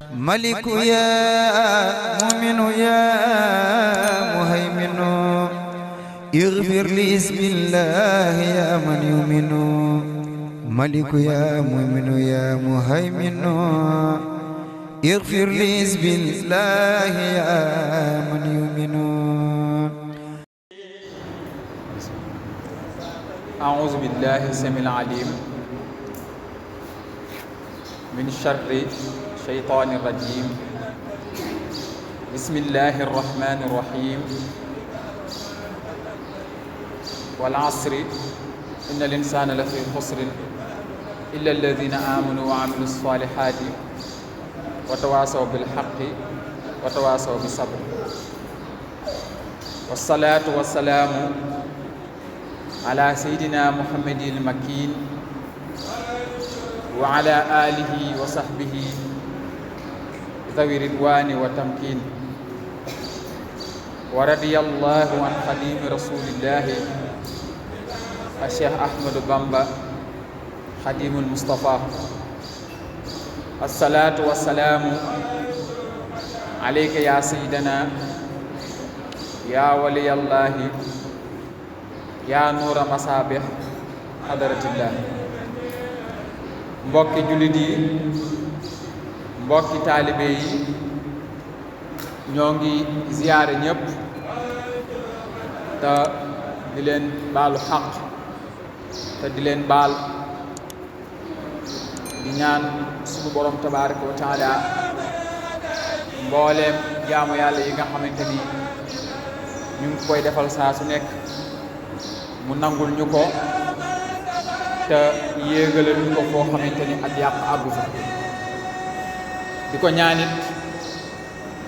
ملك يا مؤمن يا مهيمن اغفر لي بسم الله يا من يؤمن ملك يا مؤمن يا مهيمن اغفر لي بسم الله يا من يؤمن. أعوذ بالله السميع العليم من شر الشيطان الرجيم. بسم الله الرحمن الرحيم. والعصر إن الإنسان لفي خسر إلا الذين آمنوا وعملوا الصالحات وتواصوا بالحق وتواصوا بالصبر. والصلاة والسلام على سيدنا محمد المكين وعلى آله وصحبه ذوي الرضوان والتمكين. ورضي الله عن خديم رسول الله الشيخ أحمد بامبا خديم المصطفى. الصلاة والسلام عليك يا سيدنا يا ولي الله yaa nuura masaabih hadratillah. mbokki jullit yi, mbokki taalibe yi, ñoo ngi ziyaare ñëpp te di leen baalu xaq te di leen baal di ñaan suñu borom tabaaraka wa taala mbooleem jaamu yàlla yi nga xamante ni ñu ngi koy defal saa su nekk mu nangul ñu ko te yéegalal ñu ko foo xamante ni ak yàq àggu fa. di ko ñaanit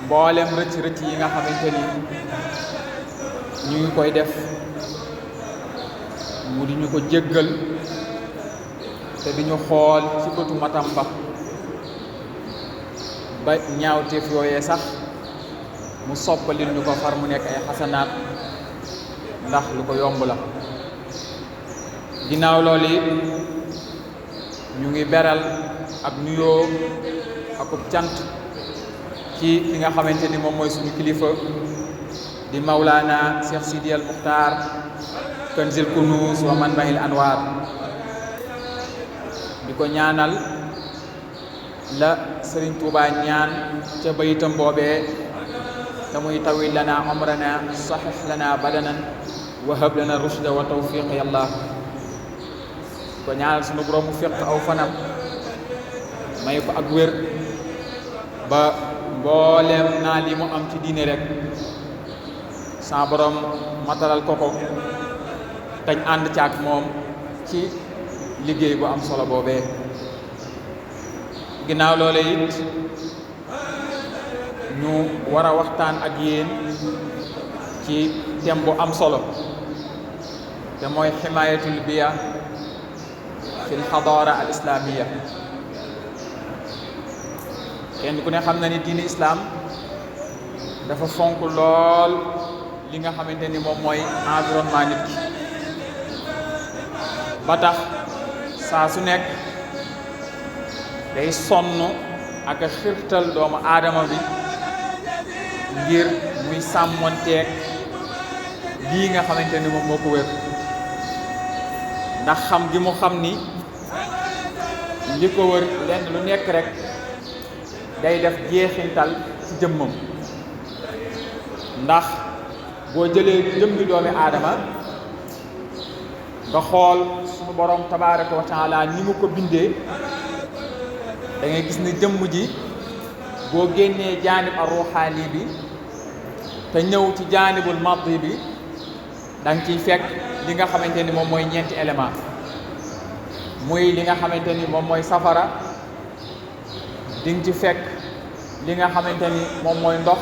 mboolem rëcc yi nga xamante ni ñu ngi koy def mu di ñu ko jéggal te di ñu xool ci bëtu matam ba ñaawteef yooyee sax mu soppalil ñu ko far mu nekk ay xasanaat ndax lu ko yomb la. ginnaaw loolu it ñu ngi beral ab nuyoo akub cant ci ki nga xamante ni moom mooy suñu kilifa di Mawlana Cheikh Sidi al Muxtaar Kanzil Kunuz wa Manbahil Anwar. di ko ñaanal la Sëriñ Tuubaa ñaan ca bayitam boobee te muy tawil lana umrana sahih lana badanan wahab lana rushda wa tawfiq yàlla. ko ñaanal sunu borom mu fekk aw fanam may ko ak wér ba mbooleem naa li mu am ci diine rek sa borom matalal ko ko tañ ànd ci ak moom ci liggéey bu am solo boobee. ginnaaw loole it ñu war a waxtaan ak yéen ci thème bu am solo te mooy himayatul biya fil xadaara al islaamiya. kenn ku ne xam na ni diini islam dafa fonk lool li nga xamante ni moom mooy environnement nit ki ba tax saa su nekk day sonn ak a xirtal doomu aadama bi ngir muy sàmmonteeg lii nga xamante ni moom moo ko wér ndax xam gi mu xam ni li ko wër lenn lu nekk rek day def jeexintal ci jëmmam. ndax boo jëlee jëmmi doomi aadama nga xool suñu borom tabaaraka wa taala ni mu ko bindee da ngay gis ni jëmm ji boo génnee jaanib ar ruuxaani bi te ñëw ci jaanibul maddi bi da nga ciy fekk li nga xamante ni moom mooy ñeenti élément muy li nga xamante ni moom mooy safara, di nga ci fekk li nga xamante ni moom mooy ndox,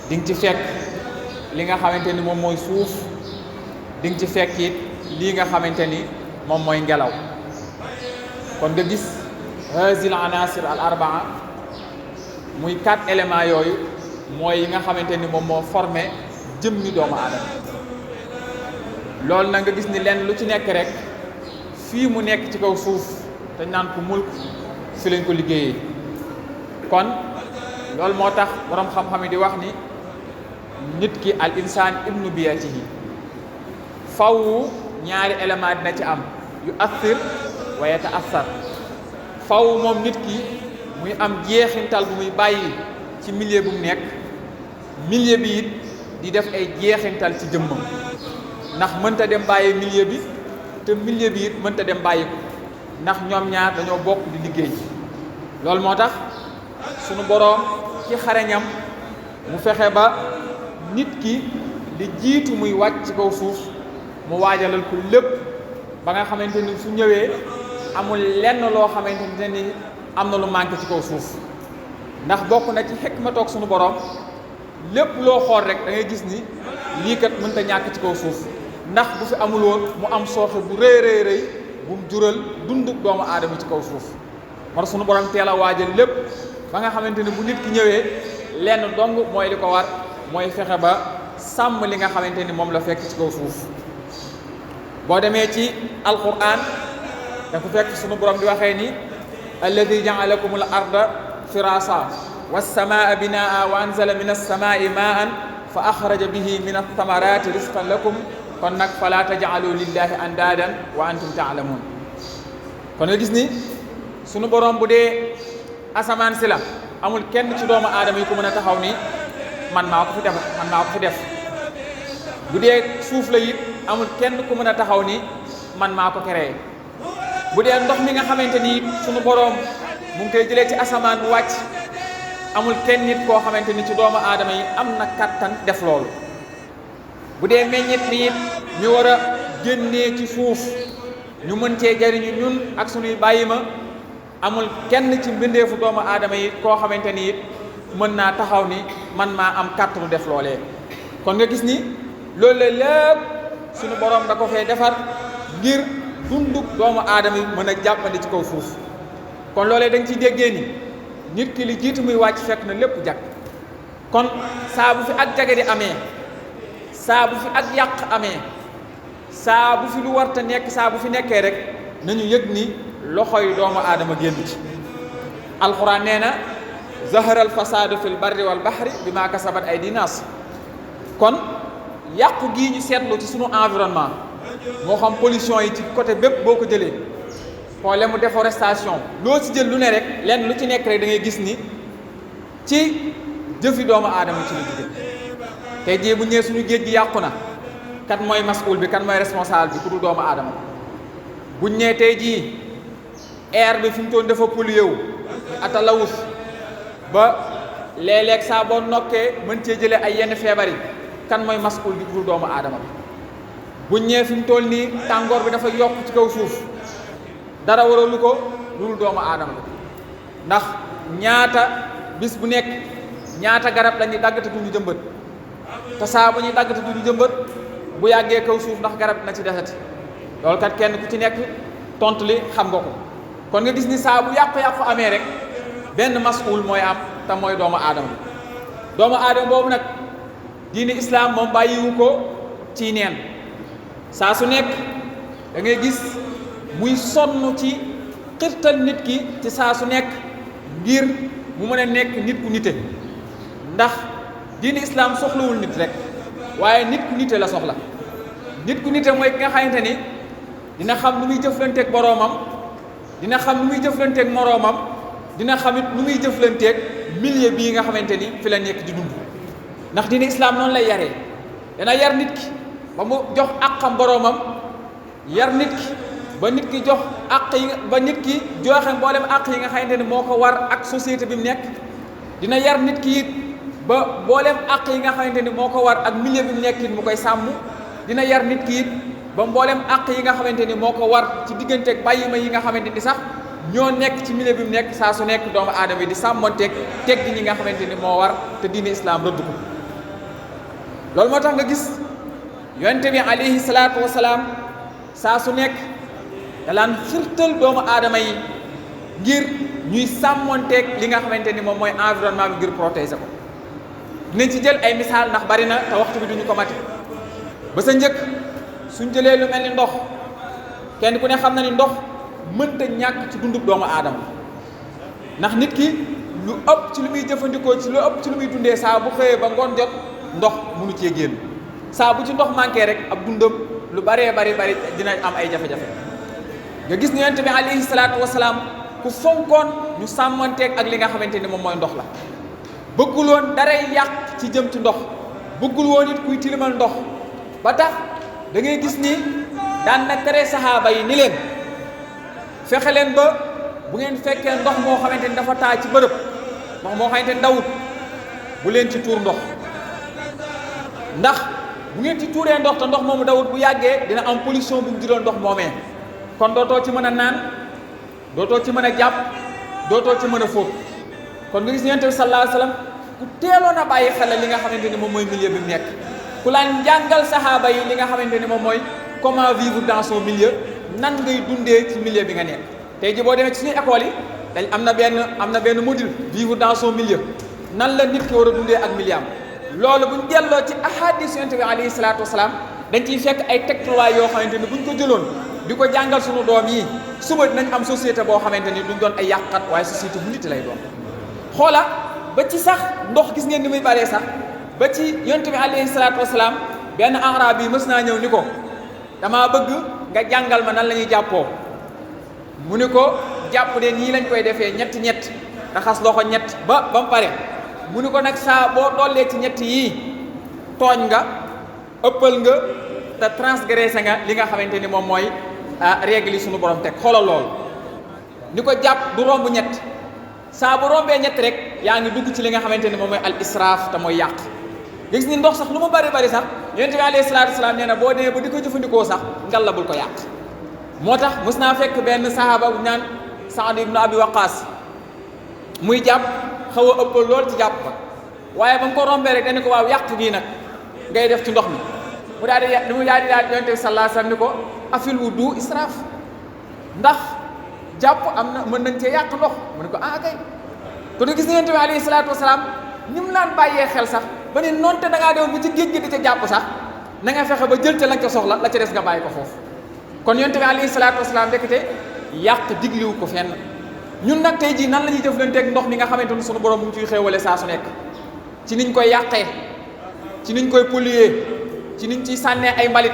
di nga ci fekk li nga xamante ni moom mooy suuf, di nga ci fekk it lii nga xamante ni moom mooy ngelaw. kon nga gis hazil anasir al arbaa muy 4 éléments yooyu mooy yi nga xamante ni moom moo formé jëmmi doomu aadama. loolu na nga gis ni lenn lu ci nekk rek fii mu nekk ci kaw suuf te naan ko mulk fi lañ ko liggéeyee kon loolu moo tax borom xam-xam yi di wax ni nit ki al insaan ibnu biyatihi faw ñaari élément dina ci am yu assir wa yataassar faw moom nit ki muy am jeexintal bu muy bàyyi ci milieu bu mu nekk milieu bi it di def ay jeexintal ci jëmmam ndax mënta dem bàyyi milieu bi te milieu bi it mënta dem bàyyi ko ndax ñoom ñaar dañoo bokk di liggéey loolu moo tax sunu boroom ci xarañam mu fexe ba nit ki di jiitu muy wàcc ci kaw suuf mu waajalal ko lépp ba nga xamante ni su ñëwee amul lenn loo xamante ni am na lu manqué ci kaw suuf ndax bokk na ci xikma toog sunu boroom lépp loo xool rek da ngay gis ni lii kat mënta ñàkk ci kaw suuf ndax bu fi amul woon mu am sooxe bu rëy rëy bu mu jural dundu doomu aadama ci kaw suuf mar sunu borom teel a waajal lépp ba nga xamante ni bu nit ki ñëwee lenn dong mooy li ko war mooy fexe ba sàmm li nga xamante ni moom la fekk ci kaw suuf boo demee ci alquran da ko fekk sunu borom di waxee ni alladi jaalakumul arda firasa wassamaa binaa wa anzala min alsamaai maan fa axraja bihi min althamarati risqan lakum kon nag fala tajaalu lillahi andaadan wa antum taalamuun kon nga gis ni sunu borom bu dee asamaan si la amul kenn ci doomu aadama yi ku mën a taxaw ni man maa ko fi def bu dee suuf la it amul kenn ku mën a taxaw ni man maa ko créé bu dee ndox mi nga xamante ni sunu borom mu ngi koy jëlee ci asamaan mu wàcc amul kenn nit koo xamante ni ci doomu aadama yi am na kattan def loolu bu dee meññit mi it ñu war a génnee ci suuf ñu mën cee jariñu ñun ak sunuy bàyyi ma amul kenn ci mbindeefu doomu aadama yi koo xamante ni it mën naa taxaw ni man maa am kàttanu def loolee kon nga gis ni loolu la lépp sunu borom da ko fay defar ngir dunduk doomu aadama yi mën a jàppandi ci kaw suuf kon loolee da nga ciy déggee ni nit ki li jiitu muy wàcc fekk na lépp jag kon saa bu fi ak jage di amee saa bu fi ak yàq amee saa bu fi lu warta nekk saa bu fi nekkee rek nañu yëg ni loxoy doomu aadama génn ci alxuraan nee na zahara al fasaadu fil barri wal bahri bima kasabat aydi naas kon yàqu gii ñu seetlu ci sunu environnement moo xam pollution yi ci côté bépp boo ko jëlee problème mu déforestation loo ci jël lu ne rek lenn lu ci nekk rek da ngay gis ni ci jëfi doomu aadama ci lu jóge tey jii bu ñëwee suñu géej gi yàqu na kan mooy mas'ul bi kan mooy responsable bi ku dul doomu aadama buñ ñëwee tey jii air bi fi mu toon dafa pollué wu atalawus ba léeg-léeg saa boo nokkee mën cee jëlee ay yenn feebar yi kan mooy mas'ul bi ku dul doomu aadama bi buñ ñëwee fi mu toll nii tàngoor bi dafa yokk ci kaw suuf dara waralu ko lu dul doomu aadama bi ndax ñaata bis bu nekk ñaata garab lañuy daggate duñu jëmbat te saa bu ñuy daggate duñu jëmbat bu yàggee kaw suuf ndax garab na ci desati loolu kat kenn ku ci nekk tontu li xam nga ko kon nga gis ni saa bu yàqu-yàqu amee rek benn mas'ul mooy am te mooy doomu aadama bi doomu aadama boobu nag diini islaam moom bàyyiwu ko ci neen saa su nekk da ngay gis muy sonn ci xirtal nit ki ci saa su nekk ngir mu mën a nekk nit ku nite ndax diini islaam soxlawul nit rek waaye nit ku nite la soxla nit ku nite mooy ki nga xamante ni dina xam nu muy jëflanteeg boroomam dina xam nu muy jëflanteeg moroomam dina xamit nu muy jëflanteeg milieu bii nga xamante ni fi la nekk di dund ndax diini islaam noonu lay yaree dana yar nit ki ba mu jox àqam boroomam yar nit ki ba nit ki jox àq yi ba nit ki joxe mboolem àq yi nga xamante ni moo ko war ak société bi mu nekk dina yar nit ki it ba mboolem àq yi nga xamante ni moo ko war ak milieu bi mu nekk it mu koy sàmm dina yar nit ki it ba mboolem àq yi nga xamante ni moo ko war ci digganteeg bàyyi ma yi nga xamante ni sax ñoo nekk ci milieu bi mu nekk saa su nekk doomu aadama yi di sàmmonteeg teg gi ñi nga xamante ni moo war te diine islam rëdd ko loolu moo tax nga gis yonente bi alayhi salaatu wasalaam saa su nekk dalaan xirtal doomu aadama yi ngir ñuy sàmmonteeg li nga xamante ni moom mooy environnement bi ngir protéger ko dinañ ci jël ay misaal ndax bari na te waxtu bi duñu ko mate ba sa njëkk suñ jëlee lu mel ni ndox kenn ku ne xam na ni ndox mënta ñàkk ci dundub doomu aadama ndax nit ki lu ëpp ci lu muy jëfandikoo ci lu ëpp ci lu muy dundee saa bu xëyee ba ngoon jot ndox mënu cee génn saa bu ci ndox manqué rek ab dundam lu bari dina am ay jafe-jafe nga gis ne yonent bi alayhi salaatu wasalaam ku fonkoon ñu sàmmanteeg ak li nga xamante ni moom mooy ndox la bëggul woon daray yàq ci jëm ci ndox bëggul woon it kuy tilimal ndox ba tax da ngay gis ni daan na tere saxaaba yi ni leen fexe leen ba bu ngeen fekkee ndox moo xamante ni dafa taa ci bërëb ndox moo xamante ni dawut bu leen ci tuur ndox ndax bu ngeen ci tuuree ndox te ndox moomu dawut bu yàggee dina am pollution bu mu jural ndox moomee kon dootoo ci mën a naan dootoo ci mën a jàpp dootoo ci mën a fóot kon nga gis Yonent bi sallallahu alayhi wa sallam ku teeloon a bàyyi xel li nga xamante ni moom mooy milieu bi mu nekk ku laan jàngal saxaaba yi li nga xamante ni moom mooy comment vivre dans son milieu nan ngay dundee ci milieu bi nga nekk tey ji boo demee ci suñu école yi dañ am na benn module vivre dans son milieu nan la nit ki war a dundee ak milieu am loolu buñ delloo ci ahadis Yonent bi alayhi salaatu wasalaam dañ ciy fekk ay tegtalwaay yoo xamante ni buñ ko jëloon di ko jàngal suñu doom yi suba dinañ am société boo xamante ni duñ doon ay yàqat waaye société bu nit lay doon xoola ba ci sax ndox gis ngeen ni muy baree sax ba ci Yonent bi alayhi salaatu wasalaam benn arab yi mës naa ñëw ni ko damaa bëgg nga jàngal ma nan la ñuy jàppoo mu ni ko jàpp de nii lañ koy defee ñett raxas loxo ñett ba mu pare mu ni ko nag saa boo dollee ci ñett yii tooñ nga ëppal nga te transgressé nga li nga xamante ni moom mooy règle yi suñu borom teg xoolal loolu ni ko jàpp du romb ñett saa bu rombee ñett rek yaa ngi dugg ci li nga xamante ni moom mooy al israaf te mooy yàq gis ni ndox sax lu mu bari sax Yonent bi alayhi salaatu wasalaam nee na boo demee ba di ko jëfandikoo sax ngal la bul ko yàq moo tax mës naa fekk benn sahaaba bu ñaan Saad ibnu Abi Waqaas muy jàpp xaw a ëppal lool ci jàpp ba waaye ba mu ko rombee rek dañu ko waaw yàq gii nag ngay def ci ndox mi mu daal di Yonent bi sallallahu alayhi wasallam ni ko afil wudu israaf ndax jàpp am na mën nañ cee yàq ndox mu ne ko kay kon gis nga Yonent bi alayhi salaatu wasalaam ni mu naan bàyyee xel sax ba ne noonte da ngaa demoon bu ci géej gi di ca jàpp sax na nga fexe ba jël ca la nga soxla la ca des nga bàyyi ko foofu kon Yonent bi alayhi salaatu wasalaam ndekete yàq digliwu ko fenn ñun nag tey jii nan la ñuy jëflanteeg ndox mi nga xamante ni sunu borom mu ngi ciy xéewale saa su nekk ci niñ koy yàqee ci niñ koy polluer ci niñ ciy sànnee ay mbalit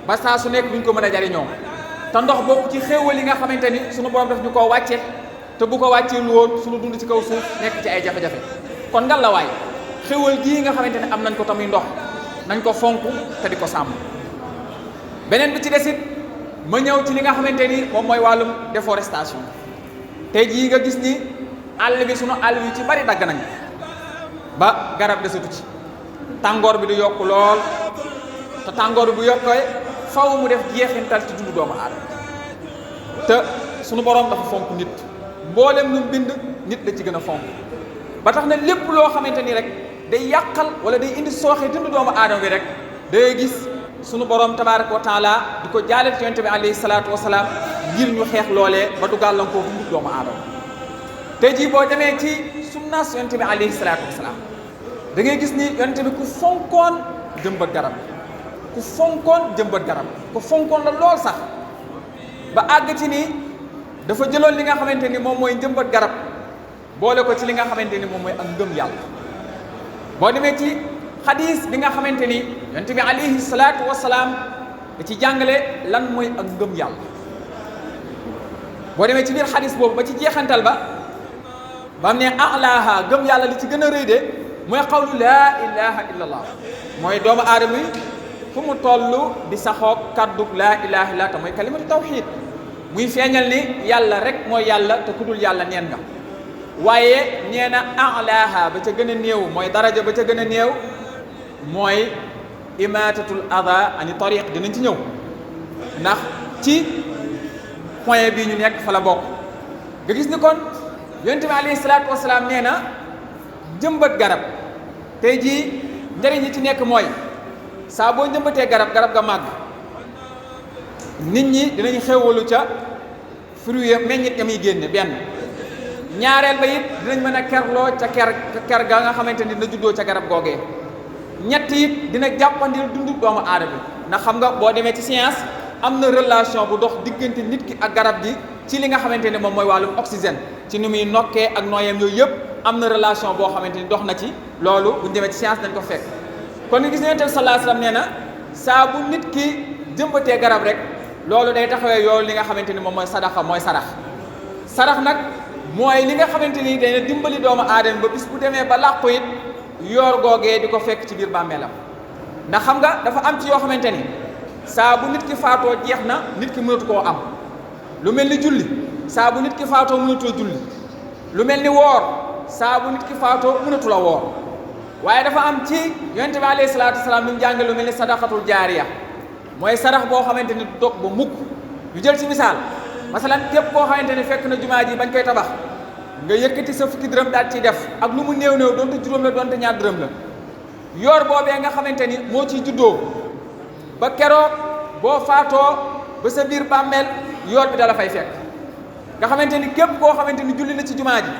ba saa su nekk duñ ko mën a jariñoo te ndox bokk ci xéewal yi nga xamante ni sunu borom daf ñu koo wàcce te bu ko wàccee lu woon sunu dund ci kaw suuf nekk ci ay jafe-jafe kon ngal la waay xéewal gii nga xamante ne am nañ ko tamuy ndox nañ ko fonk te di ko sàmm beneen bi ci desit ma ñëw ci li nga xamante ni moom mooy wàllum déforestation tey jii nga gis ni àll bi sunu àll yu ci bari dagg nañ ba garab desatu ci tàngoor bi du yokk lool te tàngoor bi bu yokkee faw mu def jeexintal ci dundu doomu aadama te sunu borom dafa fonk nit mboolem lu bind nit la ci gën a fonk ba tax na lépp loo xamante ni rek day yàqal wala day indi sooxe dundu doomu aadama bi rek day gis sunu borom tabaaraka wa taala di ko jaaleel ci Yonent bi alayhi salaatu wasalaam ngir ñu xeex loolee ba du gàllankoor dundu doomu aadama tey jii boo demee ci sunnaas Yonent bi alayhi salaatu wasalaam da ngay gis ni Yonent bi ku fonkoon jëmbat garab ku fonkoon la lool sax ba àgg ci ni dafa jëloon li nga xamante ni moom mooy njëmbat garab boole ko ci li nga xamante ni moom mooy ak ngëm yàlla boo demee ci xadis bi nga xamante ni Yonent bi alayhi salaatu wasalaam da ci jàngale lan mooy ak ngëm yàlla boo demee ci biir xadis boobu ba ci jeexantal ba am ne alaaha gëm yàlla li ci gën a rëy de mooy qawlu laa ilaha illallah mooy doomu aadama yi fu mu toll di saxoog kaddu laa ilaha illallah te mooy kalimatu tawxid muy feeñal ni yàlla rek mooy yàlla te ku dul yàlla neen nga waaye nee na alaaha ba ca gën a néew mooy daraja ba ca gën a néew mooy imatatul ada ani tariq dinañ ci ñëw ndax ci point bii ñu nekk fa la bokk nga gis ni kon Yonent bi alayhi salaatu wasalaam nee na jëmbat garab tey jii njëriñ yi ci nekk mooy saa boo jëmbatee garab ga màgg nit ñi dinañ xéwalu ca fruit ya meññit ya muy génne benn ñaareel ba it dinañ mën a kerloo ca ker ga nga xamante ni dina juddoo ca garab googee ñett it dina jàppandil dundu doomu aadama bi ndax xam nga boo demee ci science am na relation bu dox diggante nit ki ak garab gi ci li nga xamante ne moom mooy wàllum oxygène ci ni muy nokkee ak nooyam yooyu yëpp am na relation boo xamante ni dox na ci loolu bu ñu demee ci science dañ ko fekk. kon ñu gis ne Yonent bi sallallahu alayhi wasallam nee na saa bu nit ki jëmbatee garab rek loolu day taxawee yoolu li nga xamante ni moom mooy sadaxa mooy sarax nag mooy li nga xamante ni dana dimbali doomu aadama ba bis bu demee ba làqu it yoor googee di ko fekk ci biir bàmmeelam. ndax xam nga dafa am ci yoo xamante ni saa bu nit ki faatoo jeex na nit ki mënatu koo am lu mel ni julli saa bu nit ki faatoo mënatoo julli lu mel ni woor saa bu nit ki faatoo mënatu la woor waaye dafa am ci Yonent bi alayhi salaatu wasalaam ñu jàngal lu mel ni sadaqatul jaariya mooy sarax boo xamante ni du dog ba mukk. ñu jël ci misaal masalan képp koo xamante ni fekk na jumaa ji bañ koy tabax nga yëkkati sa fukki dërëm daal ciy def ak lu mu néew donte juróom la donte ñaar dërëm la yoor boobee nga xamante ni moo ciy juddoo ba keroog boo faatoo ba sa biir bàmmeel yoor bi dala fay fekk nga xamante ni képp koo xamante ni julli na ci jumaa ji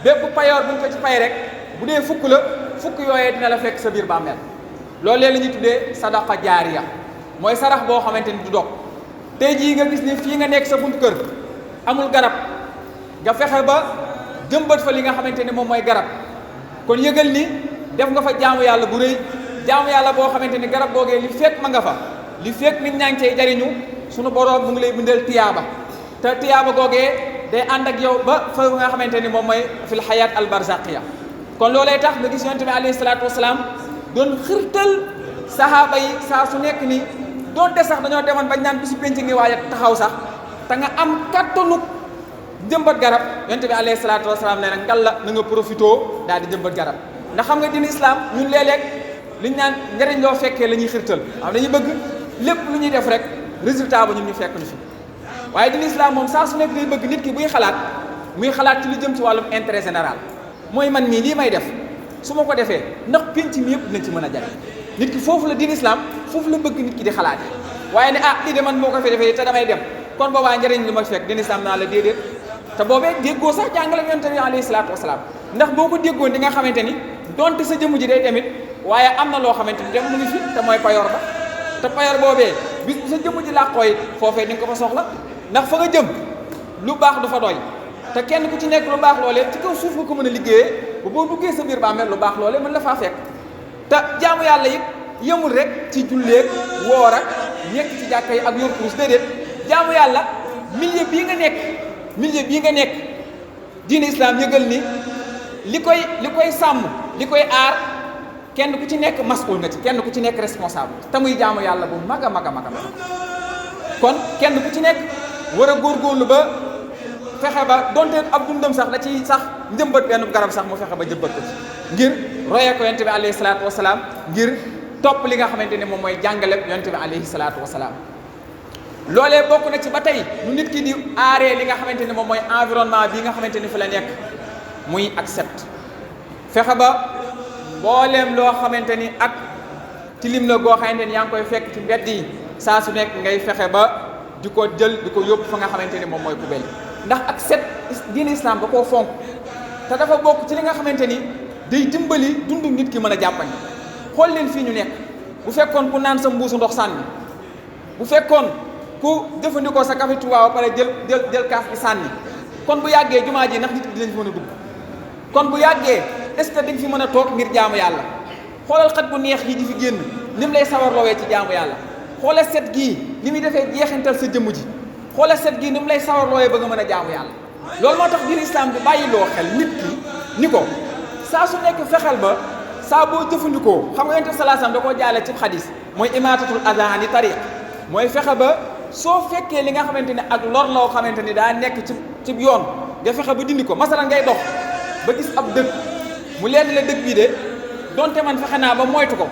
bépp payoor buñ ko ci pay rek bu dee fukk la fukk yooyee dina la fekk sa biir bàmmeel loolu la ñuy tuddee sadaqa jaariya mooy sarax boo xamante ni du dog tey jii nga gis ni fii nga nekk sa buntu kër amul garab nga fexe ba jëmbat fa li nga xamante ni moom mooy garab kon yëgal ni def nga fa jaamu yàlla bu rëy jaamu yàlla boo xamante ni garab googee li fekk ma nga fa li fekk nit ñaa ngi cay jariñu sunu boroom mu ngi lay bindal tiyaaba te tiyaaba googee day ànd ak yow ba fa nga xamante ni moom mooy fil xayaat al barzaqiya kon loolee tax nga gis Yonent bi alayhi salaatu wasalaam doon xirtal sahaaba yi saa su nekk ni doonte sax dañoo demoon bañ naan bisu penc ngi waaye taxaw sax te nga am kattanu jëmbat garab Yonent bi alayhi salaatu wasalaam nee na ngal la na nga profitoo daal di jëmbat garab ndax xam nga diine islam ñun léeg-léeg liñ naan njëriñ loo fekkee la ñuy xirtal am dañuy bëgg lépp lu ñuy def rek résultat ba ñun ñu fekk ñu fi waaye diine islam moom saa su nekk day bëgg nit ki buy xalaat muy xalaat ci lu jëm ci wàllum intérêt général mooy man mii lii may def su ma ko defee ndax penc mi yëpp dinañ ci mën a jariñ nit ki foofu la diine islam foofu la bëgg nit ki di xalaat waaye ne lii de man moo ko fi defee te damay dem kon boobaa njëriñ li ma fekk diine islam naa la déedéet te boobee déggoo sax jàngale Yonent bi alayhi salaatu wasalaam ndax boo ko déggoon di nga xamante ni donte sa jëmm ji day tamit waaye am na loo xamante ni dem mu ngi fi te mooy payoor ba te payoor boobee bis bu sa jëmm ji làqoo it foofee di nga ko fa soxla ndax fa nga jëm lu baax du fa doy te kenn ku ci nekk lu baax loolee ci kaw suuf nga ko mën a liggéeyee ba boo duggee sa biir bàmmeel lu baax loolee mën la faa fekk te jaamu yàlla it yëmul rek ci julleeg woor ak nekk ci jàkka yi ak yor kurus déedéet jaamu yàlla milieu bii nga nekk diine islam yëgal ni li koy sàmm li koy aar kenn ku ci nekk mas'ul nga ci kenn ku ci nekk responsable te muy jaamu yàlla bu mag a mag a mag kon kenn ku ci nekk war a góorgóorlu ba fexe ba donte ab dundam sax da ci sax njëmbat benn garab sax mu fexe ba jëmbat ko ci ngir royee ko Yonent bi alayhi salaatu wasalaam ngir topp li nga xamante ne moom mooy jàngale Yonent bi alayhi salaatu wasalaam loolee bokk na ci ba tey nu nit ki di aaree li nga xamante ni moom mooy environnement bii nga xamante ni fi la nekk muy ak set fexe ba mbooleem loo xamante ni ak tilim la goo xamante ni yaa ngi koy fekk ci mbedd yi saa su nekk ngay fexe ba di ko jël di ko yóbbu fa nga xamante ni moom mooy poubelle ndax ak set diine islam da koo fonk te dafa bokk ci li nga xamante ni day dimbali dundu nit ki mën a jàppandi xool leen fii ñu nekk bu fekkoon ku naan sa mbuusu ndox sànni bu fekkoon ku jëfandikoo sa café Touba ba pare jël kaas bi sànni kon bu yàggee jumaa ji ndax nit ki dinañ fi mën a dugg kon bu yàggee est-ce que dañ fi mën a toog ngir jaamu yàlla xoolal xat bu neex yi di fi génn ni mu lay sawarloowee ci jaamu yàlla xoolal set gii ni muy defee jeexintal sa jëmm ji xoolal set gii ni mu lay sawarloowee ba nga mën a jaamu yàlla loolu moo tax diine islam bi bàyyiloo xel nit ki ni ko saa su nekk fexeel ba saa boo jëfandikoo xam nga Yonent bi sallallahu alayhi wasallam da koo jaale ci xadis mooy imaatatul azaa ani tariq mooy fexe ba soo fekkee li nga xamante ne ak lor loo xamante ni daa nekk ci yoon nga fexe ba dindi ko masalan ngay dox ba gis ab dëkk mu leen la dëkk bii de donte man fexe naa ba moytu ko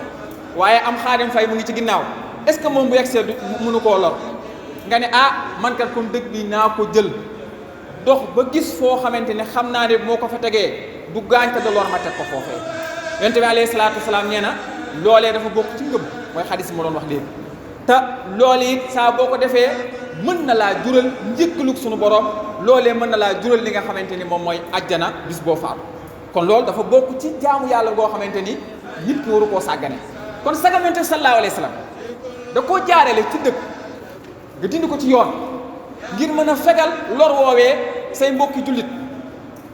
waaye am Xaadim Fay mu ngi ci ginnaaw est-ce que moom bu yegsee du mënu koo lor nga ne man kat kon dëkk bi naa ko jël dox ba gis foo xamante ne xam naa ne moo ko fa tegee du gaañ te da lor ma teg ko foofee Yonent bi alayhi salaatu wasalaam nee na loolee dafa bokk ci ngëm mooy xadis mu doon wax léegi te loolu it saa boo ko defee mën na laa jural njëkkalug suñu borom loolee mën na laa jural li nga xamante ni moom mooy ajjana bis boo faatu kon loolu dafa bokk ci jaamu yàlla goo xamante ni nit ki waru koo sàggane kon sagam Yonent bi sallallahu alayhi wa sallam da koo jaarale ci dëkk nga dindi ko ci yoon ngir mën a fegal lor woowee say mbokki jullit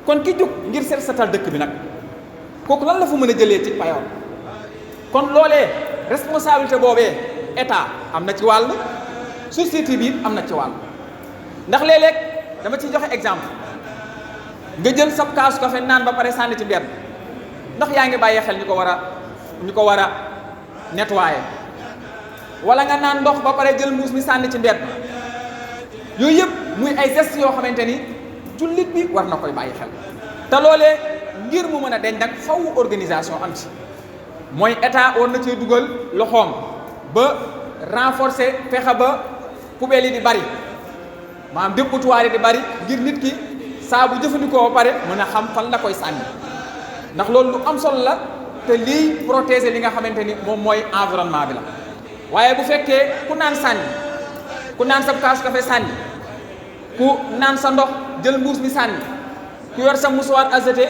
kon ki jóg ngir set setal dëkk bi nag kooku lan la fa mën a jëlee ci payoor kon loolee responsabilité boobee état am na ci wàll société bi am na ci wàll ndax léeg-léeg dama ciy joxe exemple nga jël sab kaasu kafe naan ba pare sànni ci mbedd ndax yaa ngi bàyyi xel ñu ko war a nettoyer wala nga naan ndox ba pare jël mbuus mi sànni ci mbedd yooyu yëpp muy ay gestes yoo xamante ni jullit bi war na koy bàyyi xel te loolee ngir mu mën a deñ nag faw organisation am ci mooy état war na cee dugal loxoom ba renforcer fexe ba poubelle yi di bari maanaam dépotoir yi di bari ngir nit ki saa bu jëfandikoo ba pare mën a xam fan la koy sànni ndax loolu lu am solo la te lii protéger li nga xamante ni moom mooy environnement bi la waaye bu fekkee ku naan sànni ku naan sa kaasu kafe sànni ku naan sa ndox jël mbuus mi sànni ku yor sa musuwaat azeté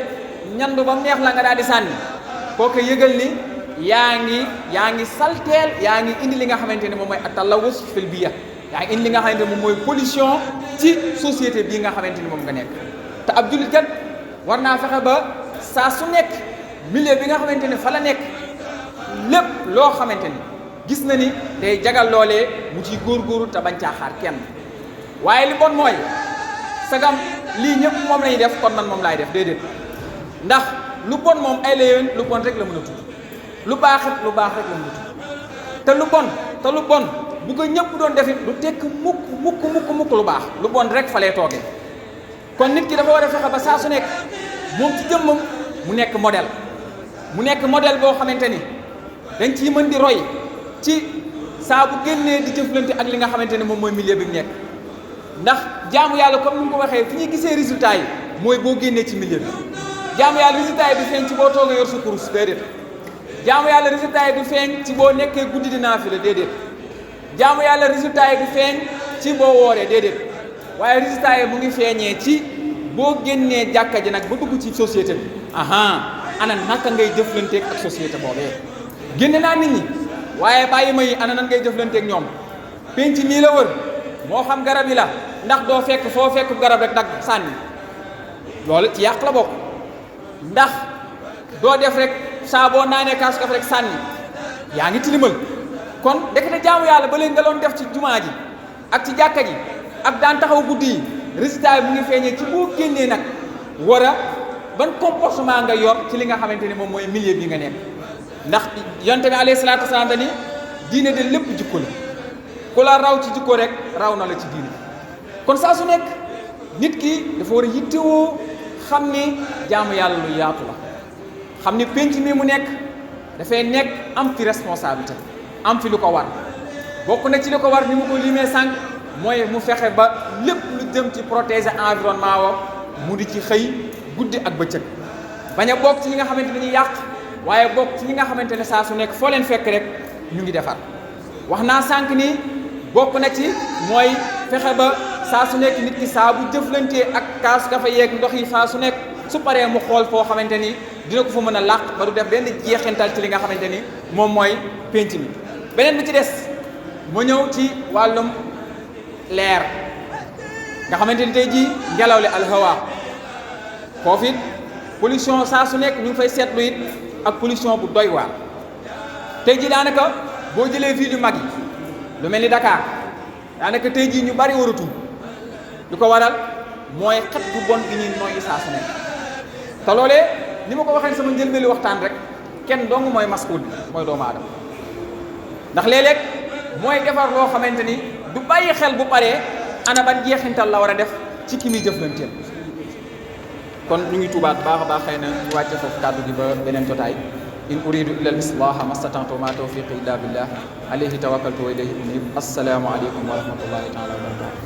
ñandu ba mu neex la nga daal di sànni kooku yëgal ni yaa ngi salteel yaa ngi indi li nga xamante ni moom mooy at-talawus fil biya yaa ngi indi li nga xamante ni moom mooy pollution ci société bii nga xamante ni moom nga nekk te ab jullit kat war naa fexe ba saa su nekk milieu bi nga xamante ni fa la nekk lépp loo xamante ni gis na ni day jagal loolee mu ciy góorgóorlu te bañ caa xaar kenn waaye li bon mooy sagam lii ñëpp moom lañuy def kon man moom laay def déedéet ndax lu bon moom ay la yéwén lu bon rek la mën a tudd lu baax rek lu baax rek la mën a tudd te lu bon bu ko ñëpp doon defit lu tekk mukk lu baax lu bon rek fa lay toogee kon nit ki dafa war a fexe ba saa su nekk moom ci jëmmam mu nekk modèle boo xamante ni dañ ciy mën di roy ci saa bu génnee di jëflante ak li nga xamante ne moom mooy milieu bi mu nekk ndax jaamu yàlla comme ni mu ko waxee fi ñuy gisee résultat yi mooy boo génnee ci milieu bi jaamu yàlla résultat yi du feeñ ci boo toogee yor sa kurus déedéet jaamu yàlla résultat yi du feeñ ci boo nekkee guddi di naafila déedéet jaamu yàlla résultat yi du feeñ ci boo wooree déedéet waaye résultat yi mu ngi feeñee ci boo génnee jàkka ji nag ba dugg ci société bi ana naka ngay jëflanteeg ak société boobee génne naa nit ñi waaye bàyyi ma yi ana nan ngay jëflanteeg ñoom penc nii la wër moo xam garab yi la ndax doo fekk foo fekk garab rek dagg sànni loolu ci yàq la bokk ndax doo def rek saa boo naanee kaas kaf rek sànni yaa ngi tilimal kon ndekete jaamu yàlla ba leen nga doon def ci jumaa ji ak ci jàkka ji ak daan taxaw guddi yi résultat bi mu ngi feeñee ci boo génnee nag war a ban comportement nga yor ci li nga xamante ni moom mooy milieu bi nga nekk ndax yonte bi alayhi salaatu wasalaam dani diine de lépp jikko la ku la raw ci jikko rek raw na la ci diine kon saa su nekk nit ki dafa war a yittewoo xam ni jaamu yàlla lu yaatu la xam ni penc mi mu nekk dafay nekk am fi responsabilité am fi lu ko war bokk na ci li ko war ni mu ko limee sànq mooy mu fexe ba lépp lu jëm ci protéger environnement wa mu di ci xëy guddi ak bëccëg bañ a bokk ci ñi nga xamante ne dañuy yàq waaye bokk ci ñi nga xamante ne saa su nekk foo leen fekk rek ñu ngi defar wax naa sànq ni bokk na ci mooy fexe ba saa su nekk nit ki saa bu jëflantee ak kaas kafe yeeg ndox yi saa su nekk su paree mu xool foo xamante ni dina ko fa mën a làq ba du def benn jeexintal ci li nga xamante ni moom mooy penc mi beneen bi ci des mu ñëw ci wàllum leer nga xamante ni tey jii ngelaw li alhawa foofu it pollution saa su nekk ñu ngi fay seetlu it ak pollution bu doy waar tey jii daanaka boo jëlee ville yu mag yi lu mel ni Dakar daanaka tey jii ñu bari waratul lu ko waral mooy xet bu bon gi ñuy nooyi saa su nekk te loolee ni ma ko waxee sama njëlbeelu waxtaan rek kenn dong mooy mas'uul bi mooy doomu aadama ndax léeg-léeg mooy defar loo xamante ni du bàyyi xel bu paree ana ban jeexintal la war a def ci ki muy jëflanteel kon ñu ngi tuubaat baax a baax xëy na ñu wàcce foofu kàddu gi ba beneen jotaay in uridu illa al islaha mastata'tu ma tawfiqi illa billah alayhi tawakkaltu wa ilayhi unib assalaamu aleykum wa rahmatullahi taala wa barakatuh